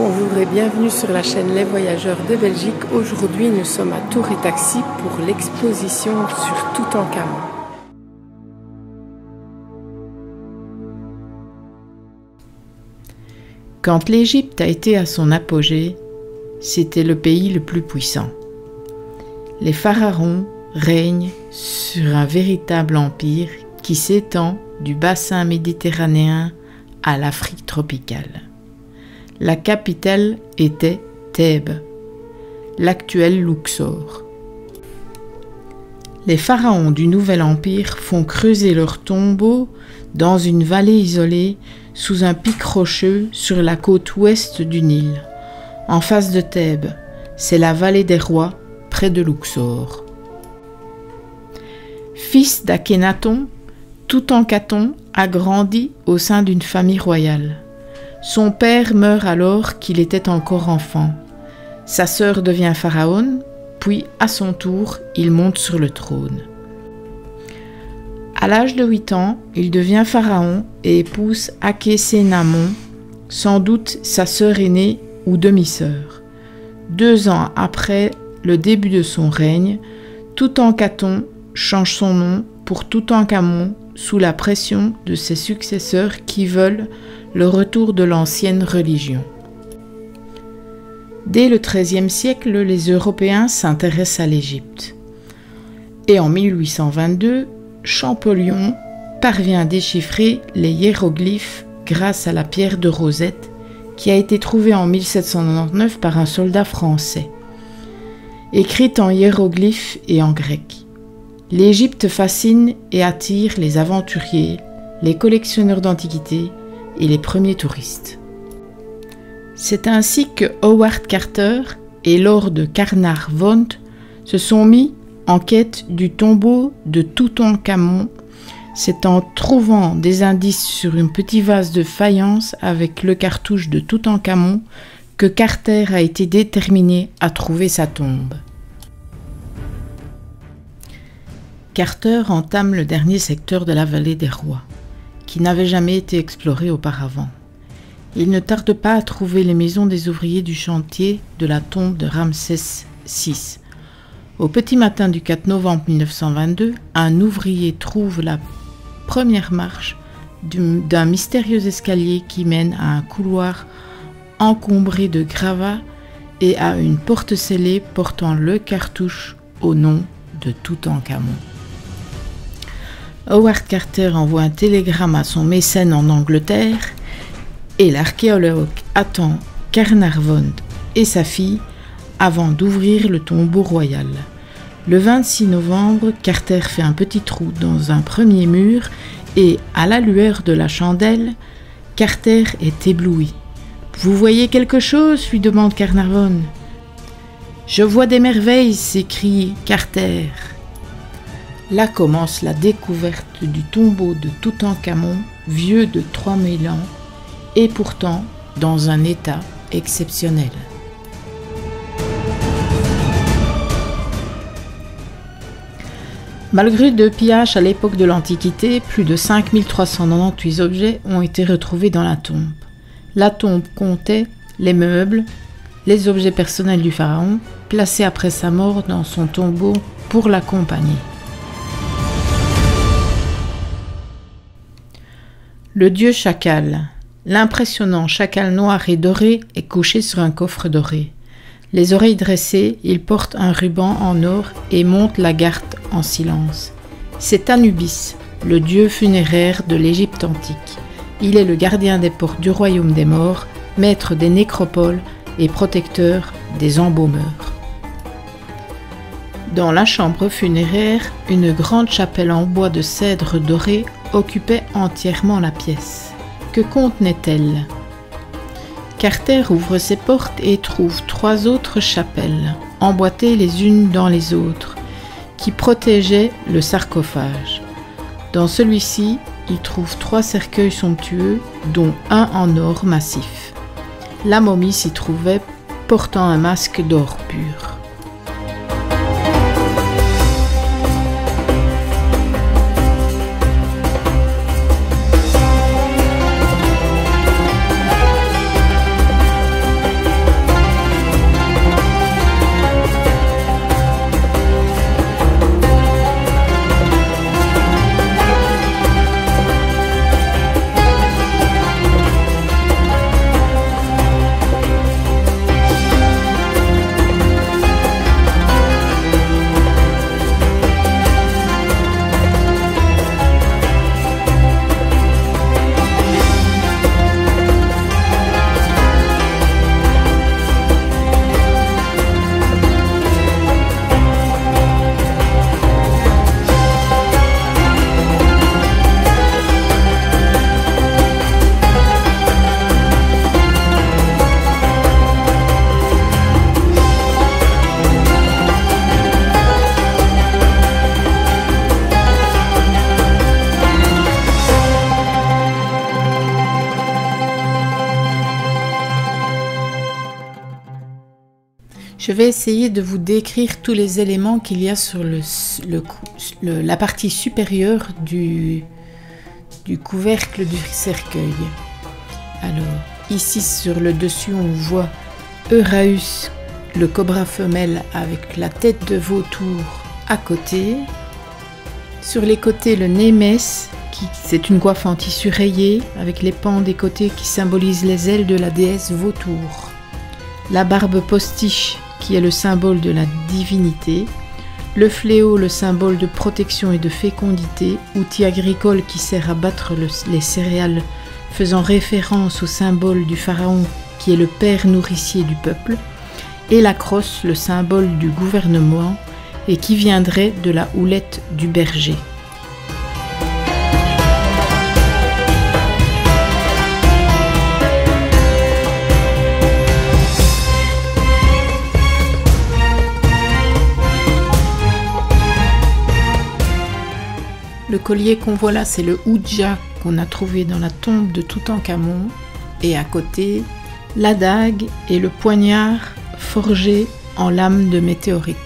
Bonjour et bienvenue sur la chaîne Les Voyageurs de Belgique. Aujourd'hui, nous sommes à Tour et Taxis pour l'exposition sur Toutankhamon. Quand l'Égypte a été à son apogée, c'était le pays le plus puissant. Les pharaons règnent sur un véritable empire qui s'étend du bassin méditerranéen à l'Afrique tropicale. La capitale était Thèbes, l'actuel Luxor. Les pharaons du Nouvel Empire font creuser leurs tombeaux dans une vallée isolée sous un pic rocheux sur la côte ouest du Nil. En face de Thèbes, c'est la vallée des rois, près de Luxor. Fils d'Akhénaton, Toutankhamon a grandi au sein d'une famille royale. Son père meurt alors qu'il était encore enfant. Sa sœur devient pharaon, puis à son tour, il monte sur le trône. À l'âge de 8 ans, il devient pharaon et épouse Akhésénamon, sans doute sa sœur aînée ou demi-sœur. 2 ans après le début de son règne, Toutankhamon change son nom pour Toutankhamon sous la pression de ses successeurs qui veulent le retour de l'ancienne religion. Dès le XIIIe siècle, les Européens s'intéressent à l'Égypte. Et en 1822, Champollion parvient à déchiffrer les hiéroglyphes grâce à la pierre de Rosette qui a été trouvée en 1799 par un soldat français. Écrite en hiéroglyphes et en grec. L'Égypte fascine et attire les aventuriers, les collectionneurs d'antiquités et les premiers touristes. C'est ainsi que Howard Carter et Lord Carnarvon se sont mis en quête du tombeau de Toutankhamon. C'est en trouvant des indices sur un petit vase de faïence avec le cartouche de Toutankhamon que Carter a été déterminé à trouver sa tombe. Carter entame le dernier secteur de la vallée des rois, qui n'avait jamais été exploré auparavant. Il ne tarde pas à trouver les maisons des ouvriers du chantier de la tombe de Ramsès VI. Au petit matin du 4 novembre 1922, un ouvrier trouve la première marche d'un mystérieux escalier qui mène à un couloir encombré de gravats et à une porte scellée portant le cartouche au nom de Toutankhamon. Howard Carter envoie un télégramme à son mécène en Angleterre et l'archéologue attend Carnarvon et sa fille avant d'ouvrir le tombeau royal. Le 26 novembre, Carter fait un petit trou dans un premier mur et, à la lueur de la chandelle, Carter est ébloui. « Vous voyez quelque chose ?» lui demande Carnarvon. « Je vois des merveilles !» s'écrie Carter. Là commence la découverte du tombeau de Toutankhamon, vieux de 3000 ans, et pourtant dans un état exceptionnel. Malgré 2 pillages à l'époque de l'Antiquité, plus de 5398 objets ont été retrouvés dans la tombe. La tombe comptait les meubles, les objets personnels du pharaon, placés après sa mort dans son tombeau pour l'accompagner. Le dieu chacal. L'impressionnant chacal noir et doré est couché sur un coffre doré. Les oreilles dressées, il porte un ruban en or et monte la garde en silence. C'est Anubis, le dieu funéraire de l'Égypte antique. Il est le gardien des portes du royaume des morts, maître des nécropoles et protecteur des embaumeurs. Dans la chambre funéraire, une grande chapelle en bois de cèdre doré occupait entièrement la pièce. Que contenait-elle ? Carter ouvre ses portes et trouve 3 autres chapelles, emboîtées les unes dans les autres, qui protégeaient le sarcophage. Dans celui-ci, il trouve 3 cercueils somptueux, dont un en or massif. La momie s'y trouvait portant un masque d'or pur. Je vais essayer de vous décrire tous les éléments qu'il y a sur la partie supérieure du couvercle du cercueil. Alors, ici sur le dessus, on voit Euraeus, le cobra femelle avec la tête de vautour à côté. Sur les côtés, le Némès, c'est une coiffe en tissu rayé avec les pans des côtés qui symbolisent les ailes de la déesse vautour. La barbe postiche, qui est le symbole de la divinité. Le fléau, le symbole de protection et de fécondité, outil agricole qui sert à battre les céréales, faisant référence au symbole du pharaon qui est le père nourricier du peuple. Et la crosse, le symbole du gouvernement, et qui viendrait de la houlette du berger. Le collier qu'on voit là, c'est le Oudja qu'on a trouvé dans la tombe de Toutankhamon. Et à côté, la dague et le poignard forgé en lame de météorite.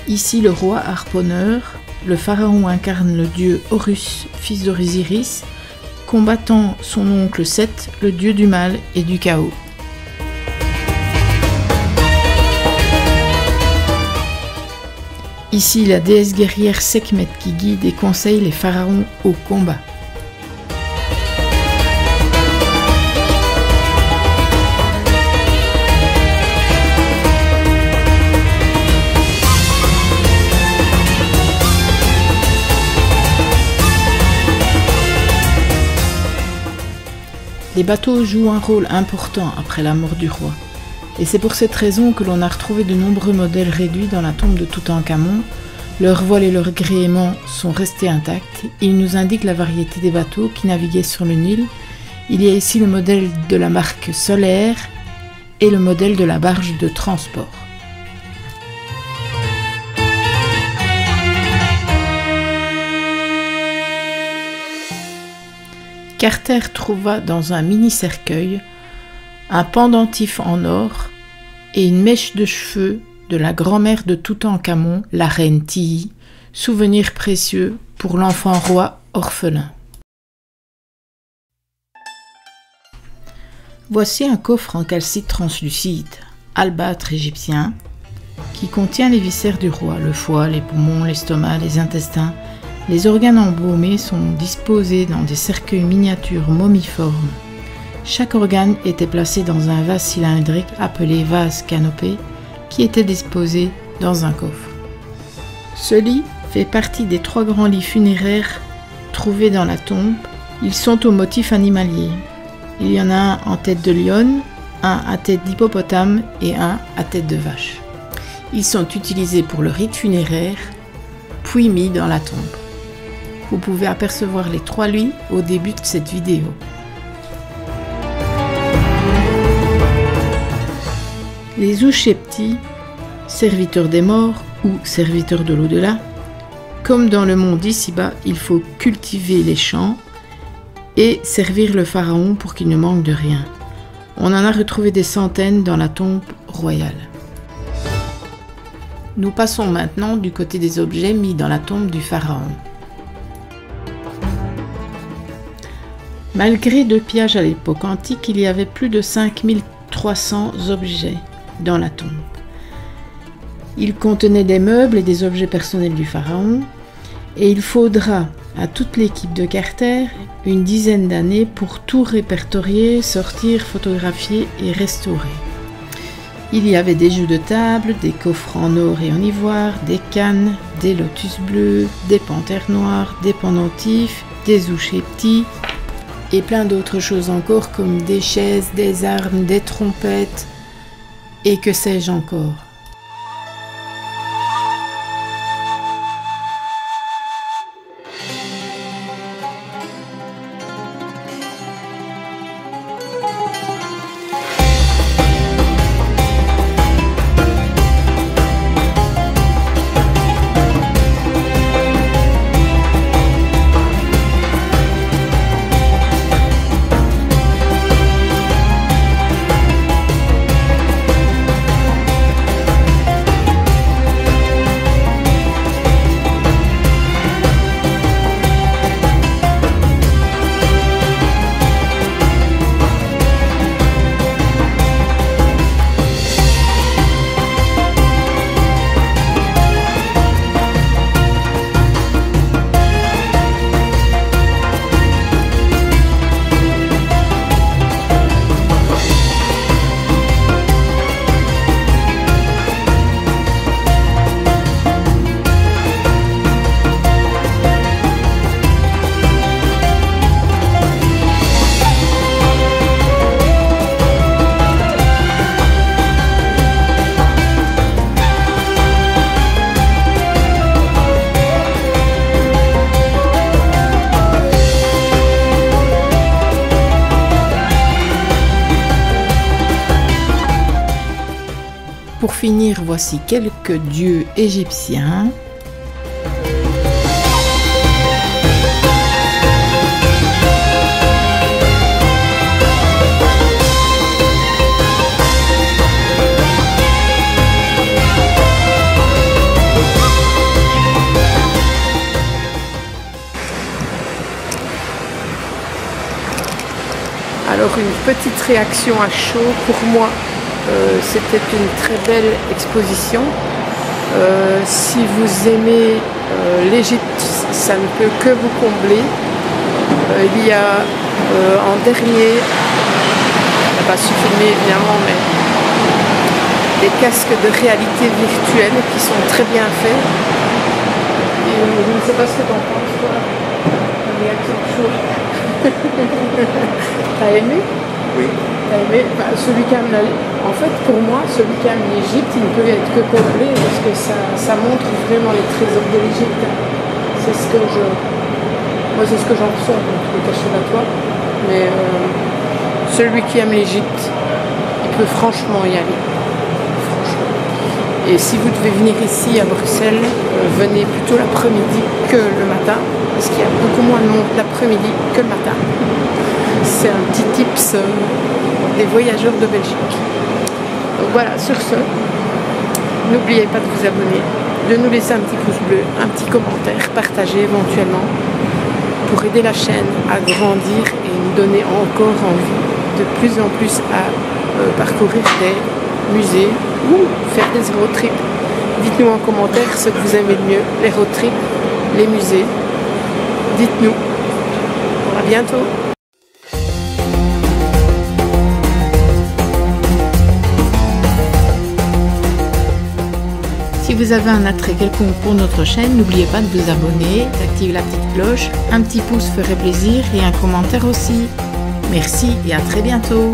Ici, le roi harponneur, le pharaon incarne le dieu Horus, fils d'Osiris, combattant son oncle Seth, le dieu du mal et du chaos. Ici, la déesse guerrière Sekhmet qui guide et conseille les pharaons au combat. Les bateaux jouent un rôle important après la mort du roi. Et c'est pour cette raison que l'on a retrouvé de nombreux modèles réduits dans la tombe de Toutankhamon. Leurs voiles et leurs gréements sont restés intacts. Ils nous indiquent la variété des bateaux qui naviguaient sur le Nil. Il y a ici le modèle de la marque Solaire et le modèle de la barge de transport. Carter trouva dans un mini-cercueil un pendentif en or et une mèche de cheveux de la grand-mère de Toutankhamon, la reine Tiye, souvenir précieux pour l'enfant roi orphelin. Voici un coffre en calcite translucide, albâtre égyptien, qui contient les viscères du roi, le foie, les poumons, l'estomac, les intestins. Les organes embaumés sont disposés dans des cercueils miniatures momiformes. Chaque organe était placé dans un vase cylindrique appelé vase canopé qui était disposé dans un coffre. Ce lit fait partie des 3 grands lits funéraires trouvés dans la tombe. Ils sont au motif animalier. Il y en a un en tête de lionne, un à tête d'hippopotame et un à tête de vache. Ils sont utilisés pour le rite funéraire, puis mis dans la tombe. Vous pouvez apercevoir les 3 lits au début de cette vidéo. Les Ushepti, serviteurs des morts ou serviteurs de l'au-delà, comme dans le monde d'ici-bas, il faut cultiver les champs et servir le pharaon pour qu'il ne manque de rien. On en a retrouvé des centaines dans la tombe royale. Nous passons maintenant du côté des objets mis dans la tombe du pharaon. Malgré deux pillages à l'époque antique, il y avait plus de 5300 objets dans la tombe. Il contenait des meubles et des objets personnels du pharaon, et il faudra à toute l'équipe de Carter une dizaine d'années pour tout répertorier, sortir, photographier et restaurer. Il y avait des jeux de table, des coffres en or et en ivoire, des cannes, des lotus bleus, des panthères noires, des pendentifs, des oucheptis, et plein d'autres choses encore comme des chaises, des armes, des trompettes et que sais-je encore. Pour finir, voici quelques dieux égyptiens. Alors une petite réaction à chaud pour moi. C'était une très belle exposition. Si vous aimez l'Égypte, ça ne peut que vous combler. Il y a en dernier, on n'a pas su filmer évidemment, mais des casques de réalité virtuelle qui sont très bien faits. Et je ne sais pas ce que tu en penses, toi. Une réaction chaude. T'as aimé? Oui. T'as aimé? Celui qui aime en fait, pour moi, celui qui aime l'Égypte, il ne peut être que complet parce que ça montre vraiment les trésors de l'Égypte. C'est ce que moi, c'est ce que j'en ressens, donc je le cache à toi. Mais celui qui aime l'Égypte, il peut franchement y aller. Franchement. Et si vous devez venir ici à Bruxelles, venez plutôt l'après-midi que le matin, parce qu'il y a beaucoup moins de monde l'après-midi que le matin. C'est un petit tips des voyageurs de Belgique. Donc voilà, sur ce, n'oubliez pas de vous abonner, de nous laisser un petit pouce bleu, un petit commentaire, partager éventuellement pour aider la chaîne à grandir et nous donner encore envie de plus en plus à parcourir des musées ou faire des road trips. Dites-nous en commentaire ce que vous aimez le mieux, les road trips, les musées. Dites-nous. À bientôt. Si vous avez un attrait quelconque pour notre chaîne, n'oubliez pas de vous abonner, d'activer la petite cloche, un petit pouce ferait plaisir et un commentaire aussi. Merci et à très bientôt.